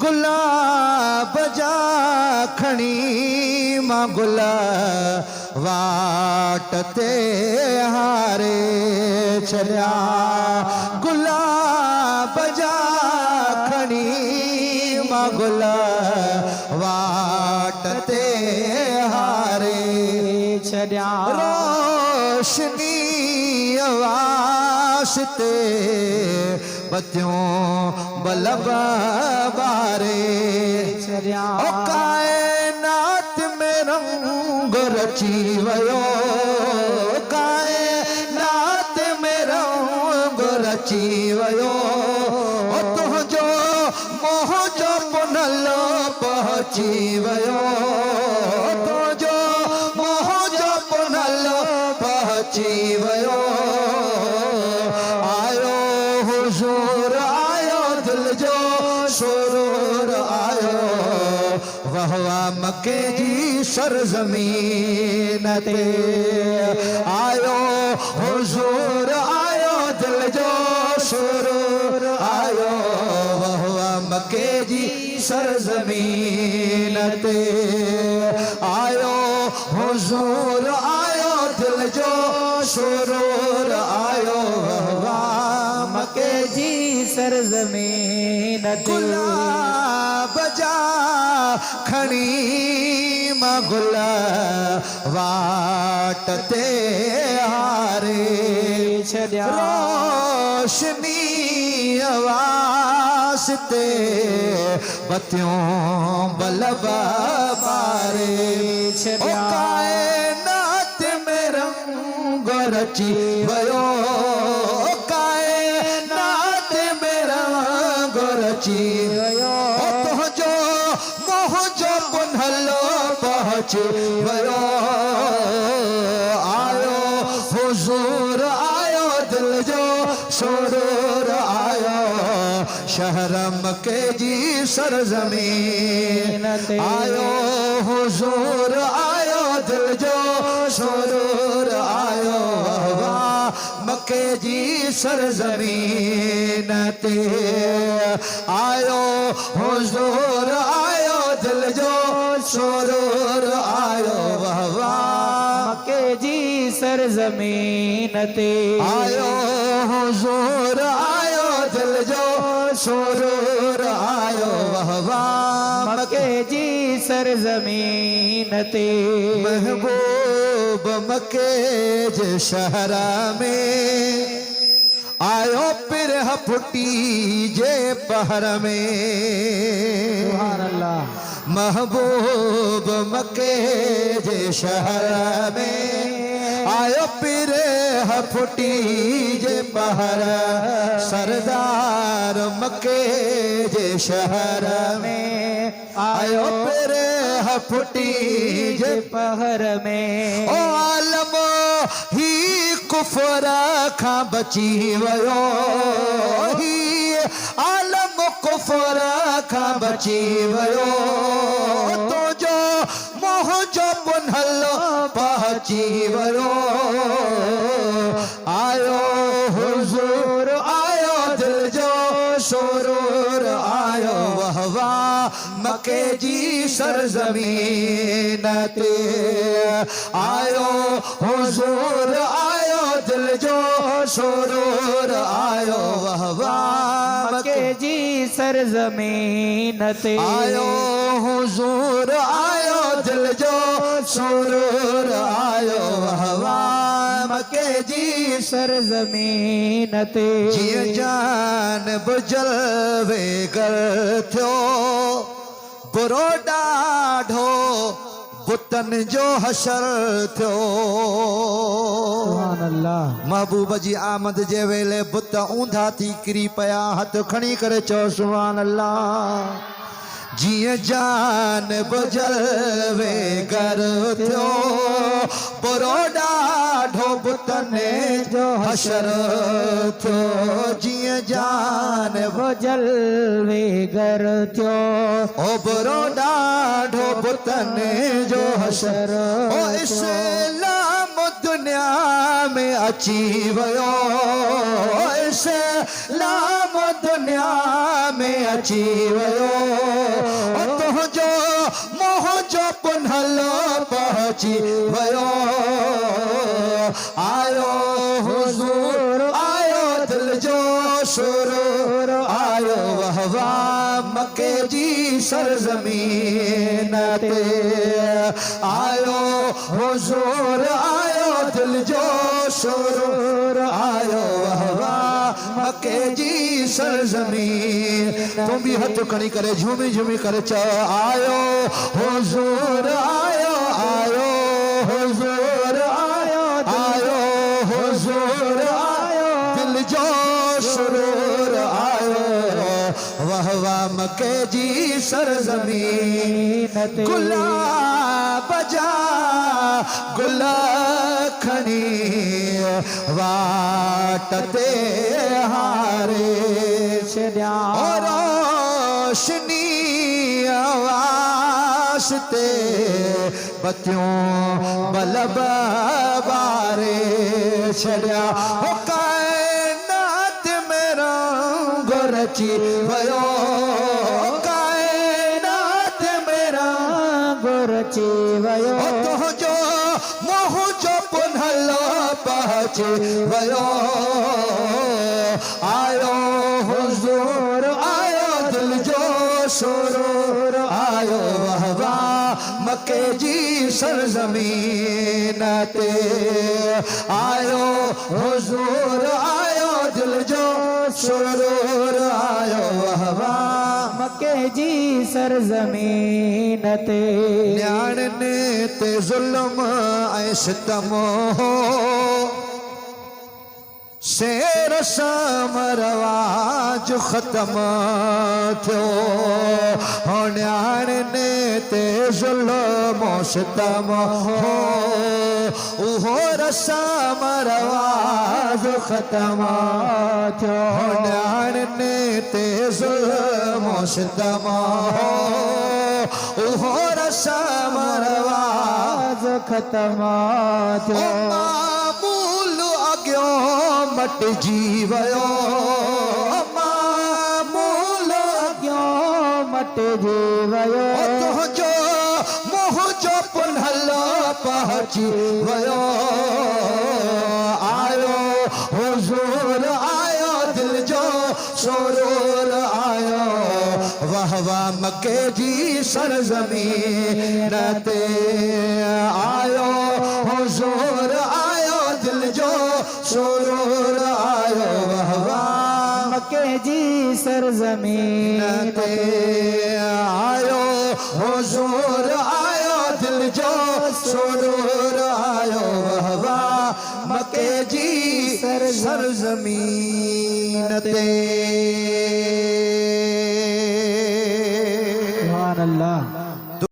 गुलाब जा खणी मां वाट ते हारे छलिया गुलाब जा खणी मां वाट ते हारे छलिया रोशनी वास्ते बतियों बलब बारे छलिया ओ कायनात में रंग रची वयो कायनात में रंग रची वयो ओ तुझो मोह जो पुनल पहुंची वयो तुझो मोह जो पुनल पहुंची वयो आयो हुजूर आयो दिल जो सुरूर आयो वहवा मक्के जी सरजमीन ते आयो हुजूर आयो दिल जो सुरूर आयो वहवा मक्के जी सरजमीन ते आयो हुजूर आयो दिल जो सुरूर आयो वहवा मक्के जी सरजमीन ते गुलाब जा खणी मां वाट ते हारे छलिया रोशनी वास्ते बतियों बलब बारे छलिया कायनात में रंग रची वयो कायनात में रंग रची वयो तुझो मोह जो पुनलो पहुंच वयो आयो हुजूर आयो दिल जो सुरूर आयो शहर मक्के जी सरजमीन आयो हुजूर आयो दिल जो सुरूर आयो मक्के जी सरजमीन ते आयो हुजूर आयो दिल जो सुरूर आयो वहवा मक्के जी सरजमीन ते आयो हुजूर आयो दिल जो सुरूर आयो वहवा मक्के जी सरजमीन ते महबूब मक्के जे शहर में आयो पिर फुटी जे पहर में सुभान अल्लाह महबूब मक्के जे शहर में आयो पिर फुटी जे पहर सरदार मक्के जे शहर में आयो पिर फुटी जे पहर में ओ आलम ही कुफर खां बची वयो ही आलम कुफर खां बची वयो तुझो मोह जो पुनलो पहुंची वयो आयो हुजूर आयो दिल जो सुरूर आयो वहवा मक्के जी सरजमीन ते आयो हुजूर आयो दिल जो सुरूर आयो वहवा मक्के जी सरजमीन ते आयो हुजूर आयो दिल जो सुरूर आयो वहवा मक्के जी सरजमीन ते जिए जान बुझल वे कर थियो बुरो ॾाढो बुतन जो हशर थियो सुभान अल्लाह महबूब जी आमद जे वेले बुत ऊंधा थी किरी पया हथ खणी करे चो सुभान अल्लाह जिए जान बुझल वे कर थियो बुरो ॾाढो बुतने जो हशर थियो जिए जान बुझल वे कर थियो ओ बुरो ॾाढो बुतने जो हशर ओ इस्लाम दुनिया में अची वयो इस्लाम दुनिया में अची वयो पहुंची वयो आयो हुजूर आयो दिल जो सुरूर आयो वहवा मक्के जी सरजमीन ते आयो हुजूर आयो दिल जो सुरूर आयो वहवा मक्के जी सरजमीन तुम भी हथ खड़ी करे झूमी झूमी करे च आयो हुजूर आयो आयो हुजूर आयो आयो हुजूर आयो दिल जो सुरूर आयो वाह वाह मक्के जी सरजमीन गुलाब जा गुल खणी वाटते हारे छड्या रोशनी वास्ते बतियों बलब बारे छड्या हो कायनात मेरा गोरची भयो कायनात मेरा गोरची भयो तो जो मोह जो पुनल पहुंचे भयो आयो हुजूर आयो दिल जो सुरूर आयो वहवा मक्के जी सरजमीन ते आयो हुजूर आयो दिल जो सुरूर आयो वहवा मक्के जी सरजमीन ते न्याणने ते जुल्म ऐं सितम हो शेर साम रवाज ख़त्म थियो हो न्याणने ते जुल्म सितम हो उहो रसम रवाज ख़त्म थियो हो न्याणने ते जुल्म सितम हो उहो रसम रवाज खत्म थियो मामूल अॻियो मट जीवयो मामूल अॻियो मट जीवयो तुंहिंजो मोह जो पुनल पहुची वयो आयो हुजूर आयो दिल जो सुरूर आयो वाह वाह मक्के जी सरजमीन ते आयो हुजूर आयो दिल जो सुरूर आयो वाह वाह मक्के जी सरजमीन ते आयो हुजूर आयो दिल जो सुरूर आयो वाह वाह मक्के जी सरजमीन ते सुभान अल्लाह।